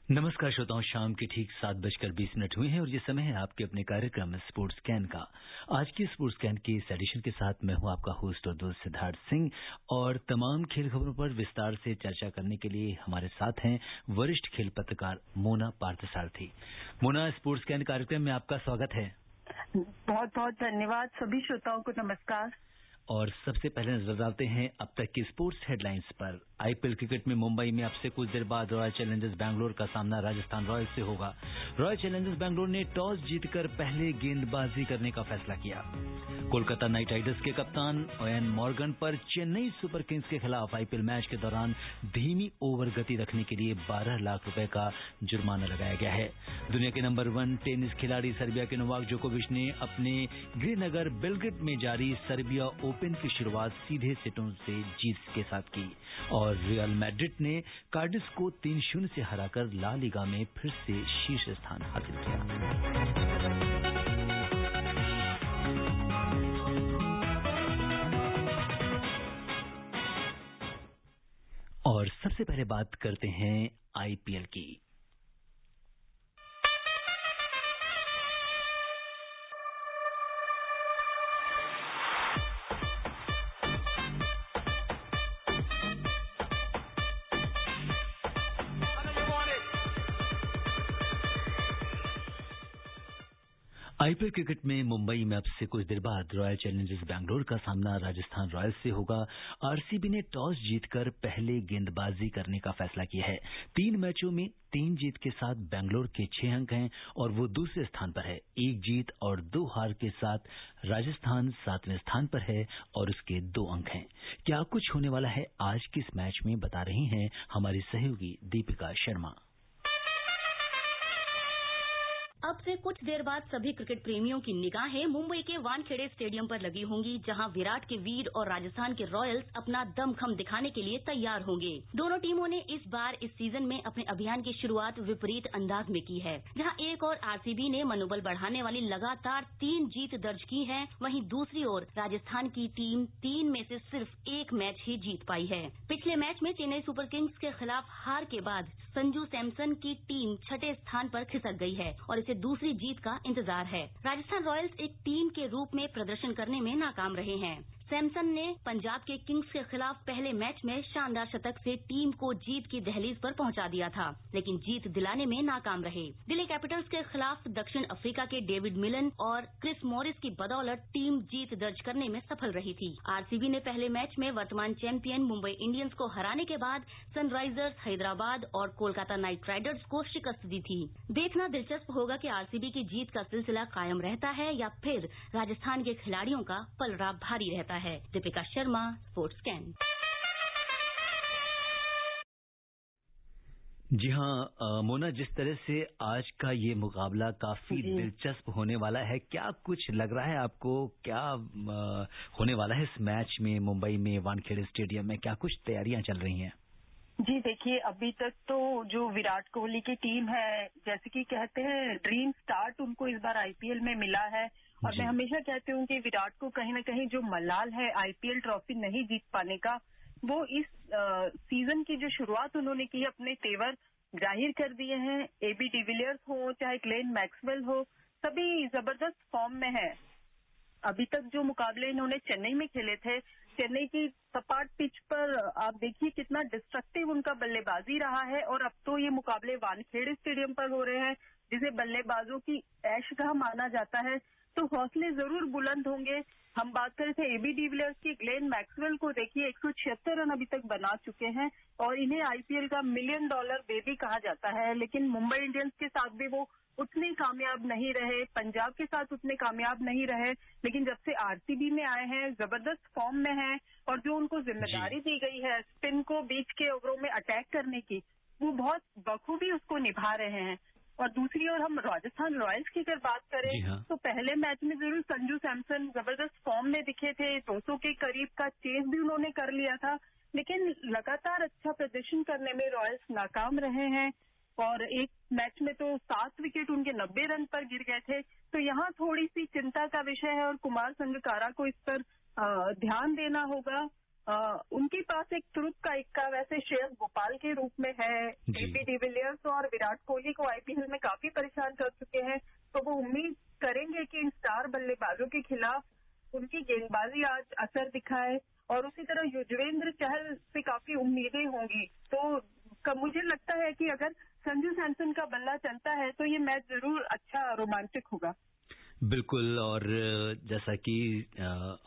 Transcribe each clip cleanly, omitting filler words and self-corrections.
नमस्कार श्रोताओं, शाम के ठीक 7:20 हुए हैं और ये समय है आपके अपने कार्यक्रम स्पोर्ट्स कैन का। आज की स्पोर्ट्स कैन के इस एडिशन के साथ मैं हूं आपका होस्ट और दोस्त सिद्धार्थ सिंह और तमाम खेल खबरों पर विस्तार से चर्चा करने के लिए हमारे साथ हैं वरिष्ठ खेल पत्रकार मोना पार्थसारथी। मोना, स्पोर्ट्स कैन कार्यक्रम में आपका स्वागत है। बहुत बहुत धन्यवाद। सभी श्रोताओं को नमस्कार। और सबसे पहले नजर डालते हैं अब तक की स्पोर्ट्स हेडलाइंस पर। आईपीएल क्रिकेट में मुंबई में अब से कुछ देर बाद रॉयल चैलेंजर्स बैंगलोर का सामना राजस्थान रॉयल्स से होगा। रॉयल चैलेंजर्स बैंगलोर ने टॉस जीतकर पहले गेंदबाजी करने का फैसला किया। कोलकाता नाइट राइडर्स के कप्तान ओवेन मॉर्गन पर चेन्नई सुपर किंग्स के खिलाफ आईपीएल मैच के दौरान धीमी ओवर गति रखने के लिए 12 लाख रुपए का जुर्माना लगाया गया है। दुनिया के नंबर 1 टेनिस खिलाड़ी सर्बिया के नोवाक जोकोविच ने अपने गृहनगर बेलग्रेड में जारी सर्बिया ओपन की शुरुआत सीधे सेटों से जीत के साथ की और रियल मैड्रिड ने कार्डिफ को 3-0 से हराकर ला लीगा में फिर से शीर्ष स्थान हासिल किया। और सबसे पहले बात करते हैं आईपीएल की। आईपीएल क्रिकेट में मुंबई में अब से कुछ देर बाद रॉयल चैलेंजर्स बैंगलोर का सामना राजस्थान रॉयल्स से होगा। आरसीबी ने टॉस जीतकर पहले गेंदबाजी करने का फैसला किया है। 3 मैचों में 3 जीत के साथ बैंगलोर के 6 अंक हैं और वो दूसरे स्थान पर है। 1 जीत और 2 हार के साथ राजस्थान 7वें स्थान पर है और उसके 2 अंक हैं। क्या कुछ होने वाला है आज के इस मैच में, बता रही हैं हमारी सहयोगी दीपिका शर्मा। अब से कुछ देर बाद सभी क्रिकेट प्रेमियों की निगाहें मुंबई के वानखेड़े स्टेडियम पर लगी होंगी, जहां विराट के वीर और राजस्थान के रॉयल्स अपना दमखम दिखाने के लिए तैयार होंगे। दोनों टीमों ने इस बार इस सीजन में अपने अभियान की शुरुआत विपरीत अंदाज में की है। जहां एक और आरसीबी ने मनोबल बढ़ाने वाली लगातार 3 जीत दर्ज की है, वहीं दूसरी ओर राजस्थान की टीम 3 में से सिर्फ 1 मैच ही जीत पाई है। पिछले मैच में चेन्नई सुपर किंग्स के खिलाफ हार के बाद संजू सैमसन की टीम 6ठे स्थान पर खिसक गई है और इसे दूसरी जीत का इंतजार है। राजस्थान रॉयल्स एक टीम के रूप में प्रदर्शन करने में नाकाम रहे हैं। सैमसन ने पंजाब के किंग्स के खिलाफ पहले मैच में शानदार शतक से टीम को जीत की दहलीज पर पहुंचा दिया था, लेकिन जीत दिलाने में नाकाम रहे। दिल्ली कैपिटल्स के खिलाफ दक्षिण अफ्रीका के डेविड मिलन और क्रिस मॉरिस की बदौलत टीम जीत दर्ज करने में सफल रही थी। आरसीबी ने पहले मैच में वर्तमान चैंपियन मुंबई इंडियंस को हराने के बाद सनराइजर्स हैदराबाद और कोलकाता नाइट राइडर्स को शिकस्त दी थी। देखना दिलचस्प होगा कि आरसीबी की जीत का सिलसिला कायम रहता है या फिर राजस्थान के खिलाड़ियों का पलड़ा भारी रहता है। दीपिका शर्मा, स्पोर्ट्स कैन। जी हाँ मोना, जिस तरह से आज का ये मुकाबला काफी दिलचस्प होने वाला है, क्या कुछ लग रहा है आपको? क्या होने वाला है इस मैच में मुंबई में वानखेड़े स्टेडियम में? क्या कुछ तैयारियां चल रही हैं? जी देखिए, अभी तक तो जो विराट कोहली की टीम है, जैसे कि कहते हैं ड्रीम स्टार्ट उनको इस बार आईपीएल में मिला है और मैं हमेशा कहती हूँ कि विराट को कहीं ना कहीं जो मलाल है आईपीएल ट्रॉफी नहीं जीत पाने का, वो इस सीजन की जो शुरुआत उन्होंने की अपने तेवर जाहिर कर दिए हैं। एबी डिविलियर्स हो चाहे ग्लेन मैक्सवेल हो, सभी जबरदस्त फॉर्म में है। अभी तक जो मुकाबले इन्होंने चेन्नई में खेले थे, चेन्नई की सपाट पिच पर आप देखिए कितना डिस्ट्रक्टिव उनका बल्लेबाजी रहा है और अब तो ये मुकाबले वानखेड़े स्टेडियम पर हो रहे हैं, जिसे बल्लेबाजों की ऐशगाह माना जाता है, तो हौसले जरूर बुलंद होंगे। हम बात कर रहे थे एबी डिविलियर्स की, ग्लेन मैक्सवेल को देखिए 176 रन अभी तक बना चुके हैं और इन्हें आईपीएल का $1 मिलियन बेबी कहा जाता है। लेकिन मुंबई इंडियंस के साथ भी वो उतने कामयाब नहीं रहे, पंजाब के साथ उतने कामयाब नहीं रहे, लेकिन जब से आरसीबी में आए हैं जबरदस्त फॉर्म में हैं और जो उनको जिम्मेदारी दी गई है स्पिन को बीच के ओवरों में अटैक करने की, वो बहुत बखूबी उसको निभा रहे हैं। और दूसरी ओर हम राजस्थान रॉयल्स की अगर बात करें तो पहले मैच में जरूर संजू सैमसन जबरदस्त फॉर्म में दिखे थे, 200 के करीब का चेस भी उन्होंने कर लिया था, लेकिन लगातार अच्छा प्रदर्शन करने में रॉयल्स नाकाम रहे हैं और एक मैच में तो 7 विकेट उनके 90 रन पर गिर गए थे। तो यहाँ थोड़ी सी चिंता का विषय है और कुमार संगकारा को इस पर ध्यान देना होगा। उनके पास एक तुरुप का इक्का वैसे श्रेयस गोपाल के रूप में है। एबी डिविलियर्स और विराट कोहली को आईपीएल में काफी परेशान कर चुके हैं, तो वो उम्मीद करेंगे कि इन स्टार बल्लेबाजों के खिलाफ उनकी गेंदबाजी आज असर दिखाए, और उसी तरह युजवेंद्र चहल से काफी उम्मीदें होंगी। तो मुझे लगता है कि अगर संजू सैमसन का बल्ला चलता है तो ये मैच जरूर अच्छा रोमांचक होगा। बिल्कुल, और जैसा कि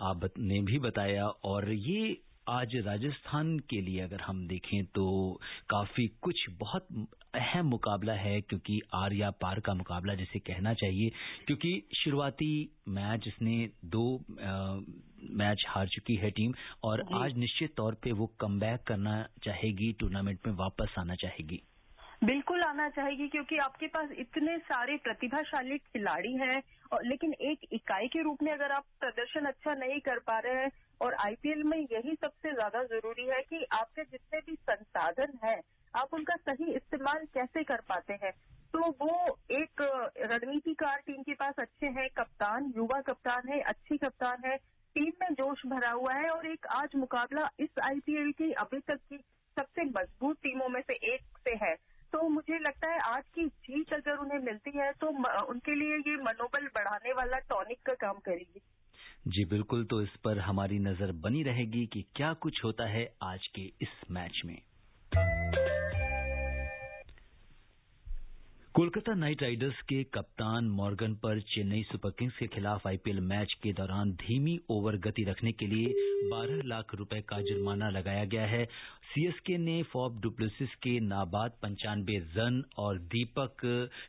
आपने भी बताया, और ये आज राजस्थान के लिए अगर हम देखें तो काफी कुछ बहुत अहम मुकाबला है, क्योंकि आर या पार का मुकाबला जिसे कहना चाहिए, क्योंकि शुरुआती मैच इसने 2 मैच हार चुकी है टीम, और आज निश्चित तौर पे वो कमबैक करना चाहेगी, टूर्नामेंट में वापस आना चाहेगी। बिल्कुल आना चाहेगी, क्योंकि आपके पास इतने सारे प्रतिभाशाली खिलाड़ी हैं, लेकिन एक इकाई के रूप में अगर आप प्रदर्शन अच्छा नहीं कर पा रहे हैं, और आईपीएल में यही सबसे ज्यादा जरूरी है कि आपके जितने भी संसाधन हैं आप उनका सही इस्तेमाल कैसे कर पाते हैं। तो वो एक रणनीतिकार टीम के पास अच्छे हैं, कप्तान युवा कप्तान है, अच्छी कप्तान है, टीम में जोश भरा हुआ है, और एक आज मुकाबला इस आईपीएल की अभी तक की सबसे मजबूत टीमों में से एक से है। तो मुझे लगता है आज की जीत अगर उन्हें मिलती है तो उनके लिए ये मनोबल बढ़ाने वाला टॉनिक का काम करेगी। जी बिल्कुल, तो इस पर हमारी नजर बनी रहेगी कि क्या कुछ होता है आज के इस मैच में। कोलकाता नाइट राइडर्स के कप्तान मॉर्गन पर चेन्नई सुपर किंग्स के खिलाफ आईपीएल मैच के दौरान धीमी ओवर गति रखने के लिए 12 लाख रुपए का जुर्माना लगाया गया है। सीएसके ने फॉफ डुप्लेसिस के नाबाद 95 रन और दीपक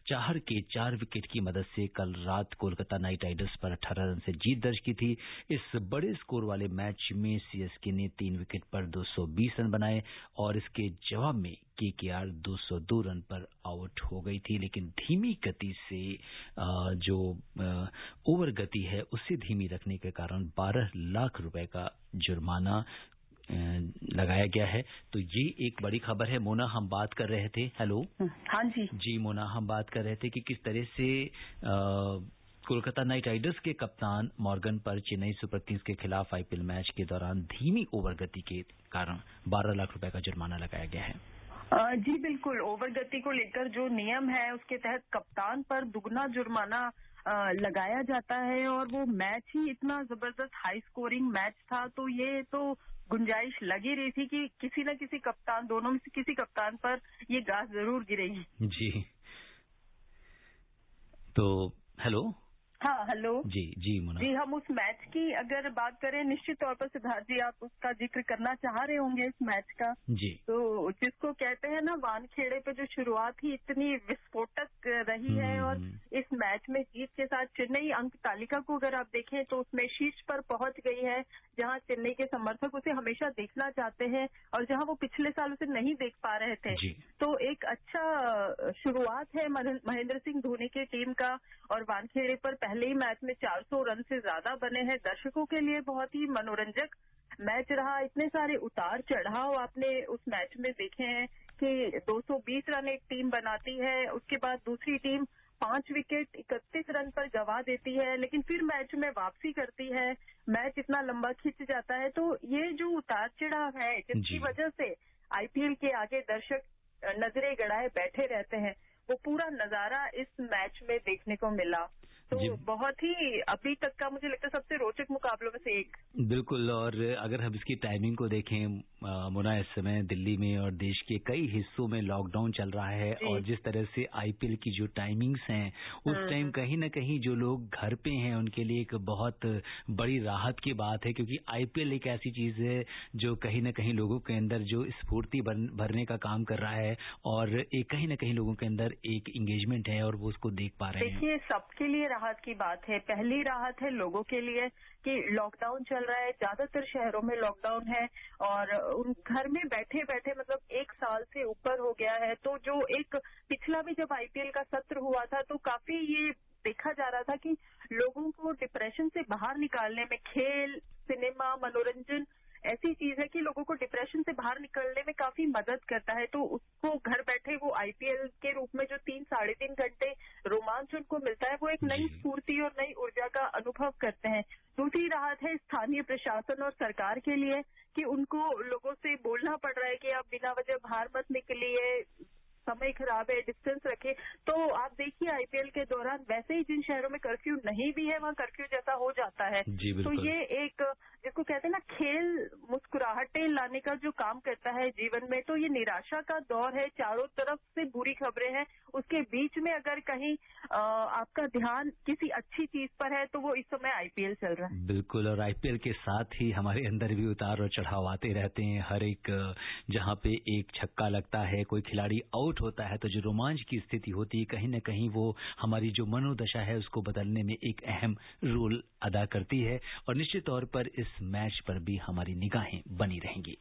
चाहर के 4 विकेट की मदद से कल रात कोलकाता नाइट राइडर्स पर 18 रन से जीत दर्ज की थी। इस बड़े स्कोर वाले मैच में सीएसके ने 3 विकेट पर 220 रन बनाए, और इसके जवाब में केकेआर 202 रन पर आउट हो गई थी। लेकिन धीमी गति से जो ओवर गति है उसे धीमी रखने के कारण 12 लाख रुपए का जुर्माना लगाया गया है। तो ये एक बड़ी खबर है। मोना, हम बात कर रहे थे, हेलो। हाँ जी। जी मोना, हम बात कर रहे थे कि किस तरह से कोलकाता नाइट राइडर्स के कप्तान मॉर्गन पर चेन्नई सुपर किंग्स के खिलाफ आईपीएल मैच के दौरान धीमी ओवर गति के कारण 12 लाख रुपए का जुर्माना लगाया गया है। जी बिल्कुल, ओवर गति को लेकर जो नियम है उसके तहत कप्तान पर दुगना जुर्माना लगाया जाता है, और वो मैच ही इतना जबरदस्त हाई स्कोरिंग मैच था, तो ये तो गुंजाइश लगी रही थी कि किसी न किसी कप्तान, दोनों में से किसी कप्तान पर ये गाज जरूर गिरेगी। जी, तो हेलो। हाँ हेलो। जी जी मोना जी, हम उस मैच की अगर बात करें, निश्चित तौर पर सिद्धार्थ जी आप उसका जिक्र करना चाह रहे होंगे इस मैच का। जी। तो जिसको कहते हैं ना, वानखेड़े पे जो शुरुआत ही इतनी विस्फोटक रही है, और इस मैच में जीत के साथ चेन्नई अंक तालिका को अगर आप देखें तो उसमें शीर्ष पर पहुंच गई है, जहां चेन्नई के समर्थक उसे हमेशा देखना चाहते हैं और जहां वो पिछले साल उसे नहीं देख पा रहे थे। तो एक अच्छा शुरुआत है महेंद्र सिंह धोनी की टीम का, और वानखेड़े पर पहले ही मैच में 400 रन से ज्यादा बने हैं। दर्शकों के लिए बहुत ही मनोरंजक मैच रहा। इतने सारे उतार चढ़ाव आपने उस मैच में देखे हैं कि 220 रन एक टीम बनाती है, उसके बाद दूसरी टीम 5 विकेट 31 रन पर गंवा देती है, लेकिन फिर मैच में वापसी करती है। मैच इतना लंबा खिंच जाता है। तो ये जो उतार चढ़ाव है, जिसकी वजह से आईपीएल के आगे दर्शक नजरें गड़ाए बैठे रहते हैं, वो पूरा नजारा इस मैच में देखने को मिला। तो बहुत ही अभी तक का मुझे लगता है सबसे रोचक मुकाबलों में से एक। बिल्कुल, और अगर हम इसकी टाइमिंग को देखें मोना, इस समय दिल्ली में और देश के कई हिस्सों में लॉकडाउन चल रहा है, और जिस तरह से आईपीएल की जो टाइमिंग्स हैं उस टाइम कहीं ना कहीं जो लोग घर पे हैं उनके लिए एक बहुत बड़ी राहत की बात है, क्योंकि आईपीएल एक ऐसी चीज है जो कहीं ना कहीं लोगों के अंदर जो स्फूर्ति भरने का काम कर रहा है, और एक कहीं ना कहीं लोगों के अंदर एक एंगेजमेंट है और वो उसको देख पा रहे हैं। देखिए, सबके लिए राहत की बात है। पहली राहत है लोगों के लिए कि लॉकडाउन चल रहा है, ज्यादातर शहरों में लॉकडाउन है, और उन घर में बैठे बैठे मतलब 1 साल से ऊपर हो गया है। तो जो एक पिछला भी जब आईपीएल का सत्र हुआ था तो काफी ये देखा जा रहा था कि लोगों को डिप्रेशन से बाहर निकालने में खेल, सिनेमा, मनोरंजन ऐसी चीज है कि लोगों को डिप्रेशन से बाहर निकलने में काफी मदद करता है। तो उसको घर बैठे वो आईपीएल के रूप में जो 3-3.5 घंटे रोमांच उनको मिलता है, वो एक नई स्फूर्ति और नई ऊर्जा का अनुभव करते हैं। दूसरी दूसरी राहत है स्थानीय प्रशासन और सरकार के लिए कि उनको लोगों से बोलना पड़ रहा है कि आप बिना वजह बाहर मत निकलिए, समय खराब है, डिस्टेंस रखें। तो आप देखिए आईपीएल के दौरान वैसे ही जिन शहरों में कर्फ्यू नहीं भी है वहाँ कर्फ्यू जैसा हो जाता है। तो ये एक जिसको कहते हैं ना खेल मुस्कुराहटें लाने का जो काम करता है जीवन में, तो ये निराशा का दौर है, चारों तरफ से बुरी खबरें हैं, उसके बीच में अगर कहीं आपका ध्यान किसी अच्छी चीज पर है तो वो इस समय आईपीएल चल रहा है। बिल्कुल, और आईपीएल के साथ ही हमारे अंदर भी उतार और चढ़ाव आते रहते हैं। हर एक जहां पे एक छक्का लगता है, कोई खिलाड़ी आउट होता है, तो जो रोमांच की स्थिति होती है कहीं न कहीं वो हमारी जो मनोदशा है उसको बदलने में एक अहम रोल अदा करती है, और निश्चित तौर पर इस मैच पर भी हमारी निगाहें बनी रहेंगी।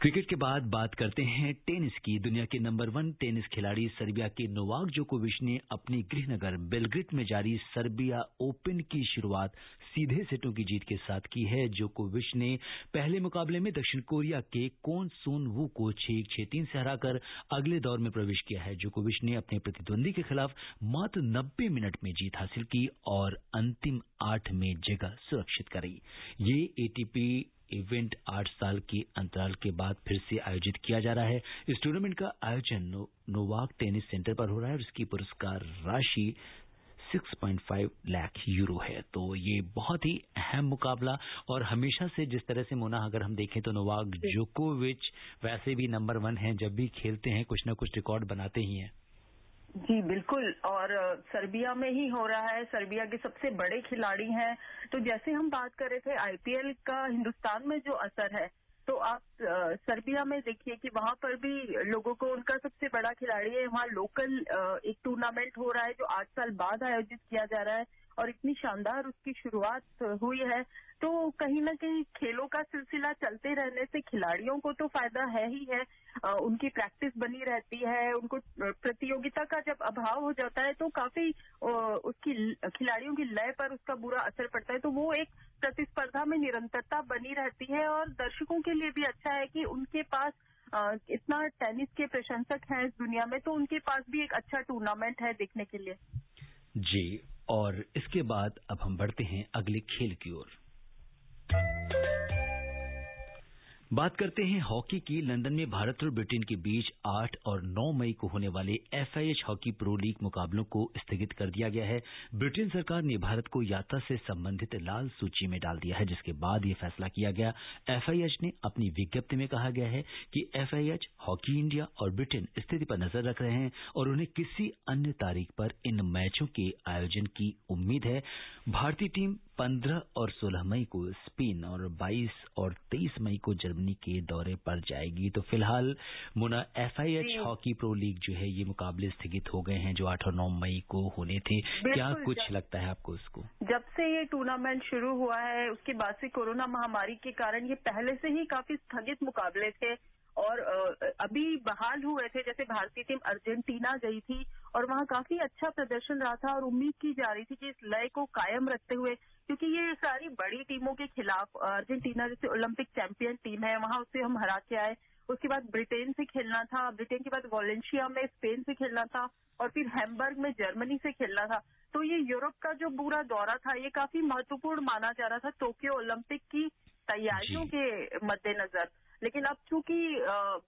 क्रिकेट के बाद बात करते हैं टेनिस की। दुनिया के नंबर 1 टेनिस खिलाड़ी सर्बिया के नोवाक जोकोविच ने अपनी गृहनगर बेलग्रेड में जारी सर्बिया ओपन की शुरुआत सीधे सेटों की जीत के साथ की है। जोकोविच ने पहले मुकाबले में दक्षिण कोरिया के कोन सोन वू को 6-1, 6-3 से हराकर अगले दौर में प्रवेश किया है। जोकोविच ने अपने प्रतिद्वंदी के खिलाफ मात्र 90 मिनट में जीत हासिल की और अंतिम 8 में जगह सुरक्षित करी। ये एटीपी इवेंट 8 साल के अंतराल के बाद फिर से आयोजित किया जा रहा है। इस टूर्नामेंट का आयोजन नोवाक टेनिस सेंटर पर हो रहा है और इसकी पुरस्कार राशि 6.5 लाख यूरो है। तो ये बहुत ही अहम मुकाबला, और हमेशा से जिस तरह से मोना अगर हम देखें तो नोवाक जोकोविच वैसे भी नंबर 1 है, जब भी खेलते हैं कुछ ना कुछ रिकॉर्ड बनाते ही हैं। जी बिल्कुल, और सर्बिया में ही हो रहा है, सर्बिया के सबसे बड़े खिलाड़ी हैं। तो जैसे हम बात कर रहे थे आईपीएल का हिंदुस्तान में जो असर है, तो आप सर्बिया में देखिए कि वहां पर भी लोगों को उनका सबसे बड़ा खिलाड़ी है। वहाँ लोकल एक टूर्नामेंट हो रहा है जो 8 साल बाद आयोजित किया जा रहा है और इतनी शानदार उसकी शुरुआत हुई है। तो कहीं ना कहीं खेलों का सिलसिला चलते रहने से खिलाड़ियों को तो फायदा है ही है, उनकी प्रैक्टिस बनी रहती है। उनको प्रतियोगिता का जब अभाव हो जाता है तो काफी उसकी खिलाड़ियों की लय पर उसका बुरा असर पड़ता है। तो वो एक प्रतिस्पर्धा में निरंतरता बनी रहती है और दर्शकों के लिए भी अच्छा है कि उनके पास इतना टेनिस के प्रशंसक हैं इस दुनिया में, तो उनके पास भी एक अच्छा टूर्नामेंट है देखने के लिए। जी, और इसके बाद अब हम बढ़ते हैं अगले खेल की ओर। बात करते हैं हॉकी की। लंदन में भारत और ब्रिटेन के बीच 8 और 9 मई को होने वाले एफआईएच हॉकी प्रो लीग मुकाबलों को स्थगित कर दिया गया है। ब्रिटेन सरकार ने भारत को यात्रा से संबंधित लाल सूची में डाल दिया है, जिसके बाद ये फैसला किया गया। एफआईएच ने अपनी विज्ञप्ति में कहा गया है कि एफआईएच, हॉकी इंडिया और ब्रिटेन स्थिति पर नजर रख रहे हैं और उन्हें किसी अन्य तारीख पर इन मैचों के आयोजन की उम्मीद है। भारतीय टीम 15 और 16 मई को स्पेन और 22 और 23 मई को जर्मनी के दौरे पर जाएगी। तो फिलहाल मुना एफआईएच हॉकी प्रो लीग जो है ये मुकाबले स्थगित हो गए हैं जो 8 और 9 मई को होने थे। क्या कुछ लगता है आपको इसको? जब से ये टूर्नामेंट शुरू हुआ है उसके बाद से कोरोना महामारी के कारण ये पहले से ही काफी स्थगित मुकाबले थे और अभी बहाल हुए थे। जैसे भारतीय टीम अर्जेंटीना गई थी और वहाँ काफी अच्छा प्रदर्शन रहा था और उम्मीद की जा रही थी कि इस लय को कायम रखते हुए, क्योंकि ये सारी बड़ी टीमों के खिलाफ, अर्जेंटीना जैसे ओलंपिक चैंपियन टीम है वहाँ उससे हम हरा के आए। उसके बाद ब्रिटेन से खेलना था, ब्रिटेन के बाद वालेंसिया में स्पेन से खेलना था और फिर हैम्बर्ग में जर्मनी से खेलना था। तो ये यूरोप का जो पूरा दौरा था ये काफी महत्वपूर्ण माना जा रहा था टोक्यो ओलंपिक की तैयारियों के मद्देनजर। लेकिन अब चूंकि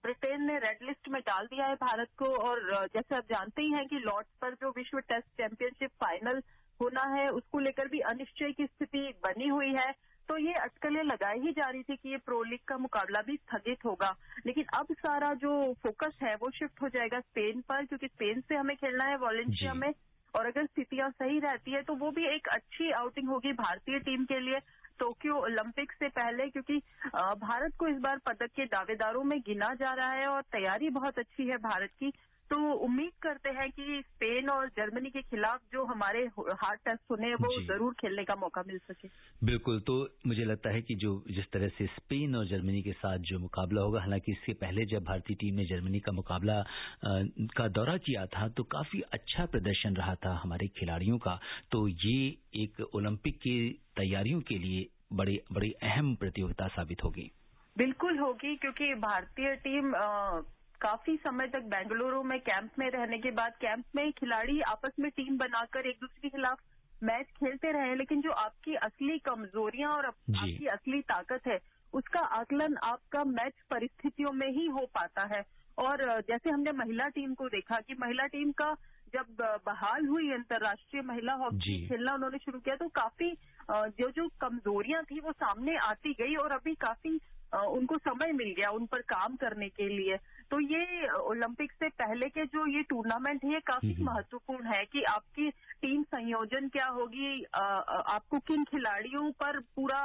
ब्रिटेन ने रेड लिस्ट में डाल दिया है भारत को, और जैसे आप जानते ही हैं कि लॉर्ड्स पर जो विश्व टेस्ट चैंपियनशिप फाइनल होना है उसको लेकर भी अनिश्चय की स्थिति बनी हुई है। तो ये अटकलें लगाई ही जा रही थी कि ये प्रो लीग का मुकाबला भी स्थगित होगा। लेकिन अब सारा जो फोकस है वो शिफ्ट हो जाएगा स्पेन पर, क्योंकि स्पेन से हमें खेलना है वालेंसिया में, और अगर स्थितियां सही रहती है तो वो भी एक अच्छी आउटिंग होगी भारतीय टीम के लिए टोक्यो ओलंपिक से पहले, क्योंकि भारत को इस बार पदक के दावेदारों में गिना जा रहा है और तैयारी बहुत अच्छी है भारत की। तो उम्मीद करते हैं कि स्पेन और जर्मनी के खिलाफ जो हमारे हार्ड टेस्ट होने वो जरूर खेलने का मौका मिल सके। बिल्कुल, तो मुझे लगता है कि जो जिस तरह से स्पेन और जर्मनी के साथ जो मुकाबला होगा, हालांकि इससे पहले जब भारतीय टीम ने जर्मनी का मुकाबला का दौरा किया था तो काफी अच्छा प्रदर्शन रहा था हमारे खिलाड़ियों का। तो ये एक ओलंपिक की तैयारियों के लिए बड़ी अहम प्रतियोगिता साबित होगी। बिल्कुल होगी, क्योंकि भारतीय टीम काफी समय तक बेंगलुरु में कैंप में रहने के बाद कैंप में खिलाड़ी आपस में टीम बनाकर एक दूसरे के खिलाफ मैच खेलते रहे, लेकिन जो आपकी असली कमजोरियां और आपकी असली ताकत है उसका आकलन आपका मैच परिस्थितियों में ही हो पाता है। और जैसे हमने महिला टीम को देखा कि महिला टीम का जब बहाल हुई अंतर्राष्ट्रीय महिला हॉकी खेलना उन्होंने शुरू किया तो काफी जो कमजोरियां थी वो सामने आती गई और अभी काफी उनको समय मिल गया उन पर काम करने के लिए। तो ये ओलंपिक से पहले के जो ये टूर्नामेंट है ये काफी महत्वपूर्ण है कि आपकी टीम संयोजन क्या होगी, आपको किन खिलाड़ियों पर पूरा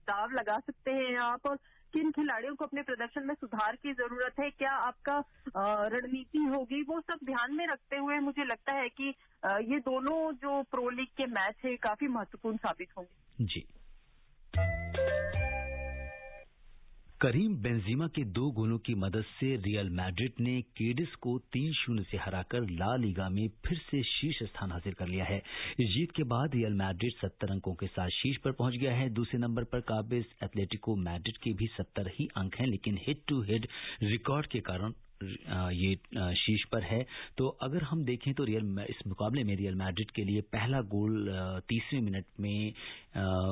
दाव लगा सकते हैं आप और किन खिलाड़ियों को अपने प्रदर्शन में सुधार की जरूरत है, क्या आपका रणनीति होगी, वो सब ध्यान में रखते हुए मुझे लगता है कि ये दोनों जो प्रो लीग के मैच है काफी महत्वपूर्ण साबित होंगे। जी। करीम बेंजीमा के 2 गोलों की मदद से रियल मैड्रिड ने कैडिस को 3-0 से हराकर ला लीगा में फिर से शीर्ष स्थान हासिल कर लिया है। इस जीत के बाद रियल मैड्रिड 70 अंकों के साथ शीर्ष पर पहुंच गया है। दूसरे नंबर पर काबिज एथलेटिको मैड्रिड के भी 70 ही अंक हैं, लेकिन हेड टू हेड रिकॉर्ड के कारण ये शीर्ष पर है। तो अगर हम देखें तो इस मुकाबले में रियल मैड्रिड के लिए पहला गोल 30वें मिनट में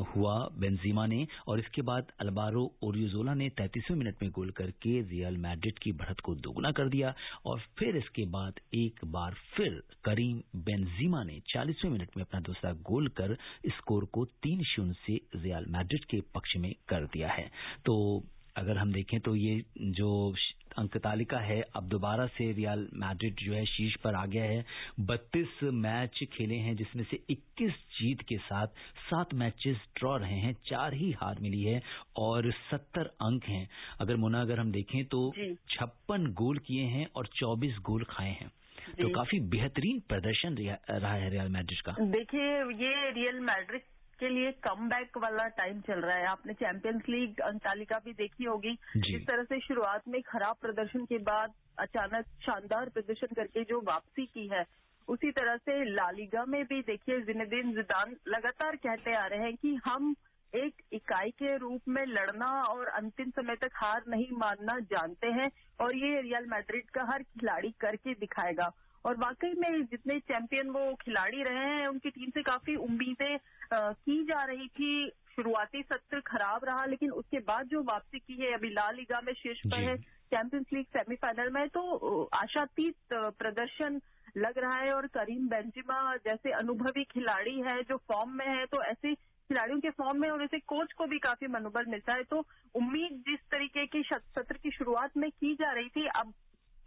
हुआ बेंजीमा ने और इसके बाद अल्वारो ओरियोजोला ने 33वें मिनट में गोल करके रियल मैड्रिड की बढ़त को दोगुना कर दिया और फिर इसके बाद एक बार फिर करीम बेंजीमा ने 40वें मिनट में अपना दूसरा गोल कर स्कोर को 3-0 से रियल मैड्रिड के पक्ष में कर दिया है। तो अगर हम देखें तो ये जो अंक तालिका है अब दोबारा से रियल मैड्रिड जो है शीर्ष पर आ गया है। 32 मैच खेले हैं जिसमें से 21 जीत के साथ 7 मैचेस ड्रॉ रहे हैं, 4 ही हार मिली है और 70 अंक हैं। अगर हम देखें तो 56 गोल किए हैं और 24 गोल खाए हैं। तो काफी बेहतरीन प्रदर्शन रहा है रियल मैड्रिड का। देखिए ये रियल मैड्रिड के लिए कमबैक वाला टाइम चल रहा है। आपने चैंपियंस लीग तालिका भी देखी होगी, जिस तरह से शुरुआत में खराब प्रदर्शन के बाद अचानक शानदार प्रदर्शन करके जो वापसी की है, उसी तरह से ला लीगा में भी देखिए जिनेदिन जिदान लगातार कहते आ रहे हैं कि हम एक इकाई के रूप में लड़ना और अंतिम समय तक हार नहीं मानना जानते हैं और ये रियल मैड्रिड का हर खिलाड़ी करके दिखाएगा। और वाकई में जितने चैंपियन वो खिलाड़ी रहे हैं उनकी टीम से काफी उम्मीदें की जा रही थी। शुरुआती सत्र खराब रहा, लेकिन उसके बाद जो वापसी की है अभी ला लीगा में शीर्ष पर है, चैंपियंस लीग सेमीफाइनल में, तो आशातीत प्रदर्शन लग रहा है। और करीम बेंजीमा जैसे अनुभवी खिलाड़ी है जो फॉर्म में है, तो ऐसे खिलाड़ियों के फॉर्म में और ऐसे कोच को भी काफी मनोबल मिलता है। तो उम्मीद जिस तरीके की सत्र की शुरुआत में की जा रही थी, अब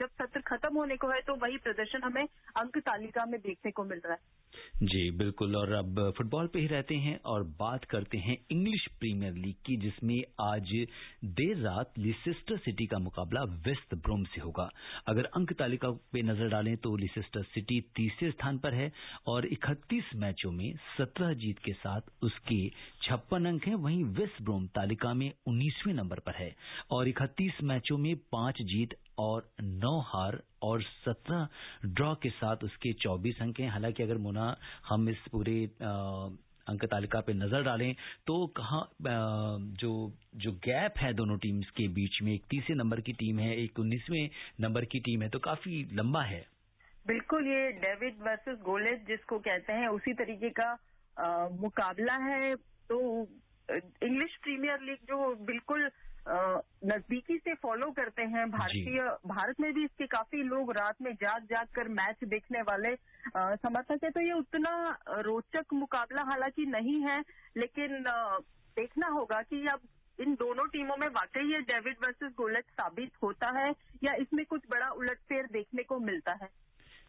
जब सत्र खत्म होने को है तो वही प्रदर्शन हमें अंक तालिका में देखने को मिल रहा है। जी बिल्कुल। और अब फुटबॉल पे ही रहते हैं और बात करते हैं इंग्लिश प्रीमियर लीग की, जिसमें आज देर रात लीसेस्टर सिटी का मुकाबला वेस्ट ब्रोम से होगा। अगर अंक तालिका पे नजर डालें तो लीसेस्टर सिटी तीसरे स्थान पर है और 31 मैचों में 17 जीत के साथ उसके 56 अंक हैं। वहीं वेस्ट ब्रोम तालिका में 19वें नंबर पर है और 31 मैचों में 5 जीत और 9 हार और 17 ड्रॉ के साथ उसके 24 अंक हैं। हालांकि अगर मुना हम इस पूरे अंक तालिका पे नजर डालें तो कहाँ जो गैप है दोनों टीम्स के बीच में, एक 30वें नंबर की टीम है, एक 19वें नंबर की टीम है, तो काफी लंबा है। बिल्कुल, ये डेविड वर्सेस गोलेट जिसको कहते हैं उसी तरीके का मुकाबला है। तो इंग्लिश प्रीमियर लीग जो बिल्कुल नजदीकी से फॉलो करते हैं भारत में भी इसके काफी लोग रात में जाग कर मैच देखने वाले समर्थक है। तो ये उतना रोचक मुकाबला हालांकि नहीं है, लेकिन देखना होगा कि अब इन दोनों टीमों में वाकई ये डेविड वर्सेस गोलेट साबित होता है या इसमें कुछ बड़ा उलटफेर देखने को मिलता है।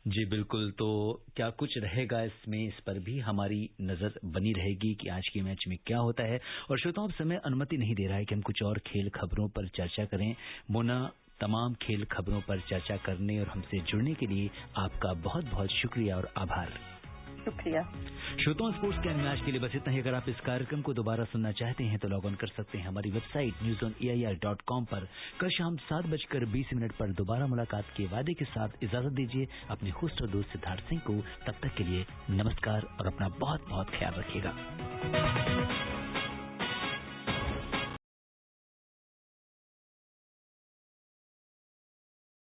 जी बिल्कुल। तो क्या कुछ रहेगा इसमें, इस पर भी हमारी नजर बनी रहेगी कि आज के मैच में क्या होता है। और श्रोताओं, समय अनुमति नहीं दे रहा है कि हम कुछ और खेल खबरों पर चर्चा करें। मोना, तमाम खेल खबरों पर चर्चा करने और हमसे जुड़ने के लिए आपका बहुत बहुत शुक्रिया और आभार। शुक्रिया। श्रोताओं, स्पोर्ट्स के मैच के लिए बस इतना ही। अगर आप इस कार्यक्रम को दोबारा सुनना चाहते हैं तो लॉग ऑन कर सकते हैं हमारी वेबसाइट newsonair.com पर। कल शाम 7:20 पर दोबारा मुलाकात के वादे के साथ इजाजत दीजिए अपने होस्ट और दोस्त सिद्धार्थ सिंह को। तब तक के लिए नमस्कार और अपना बहुत बहुत ख्याल रखिएगा।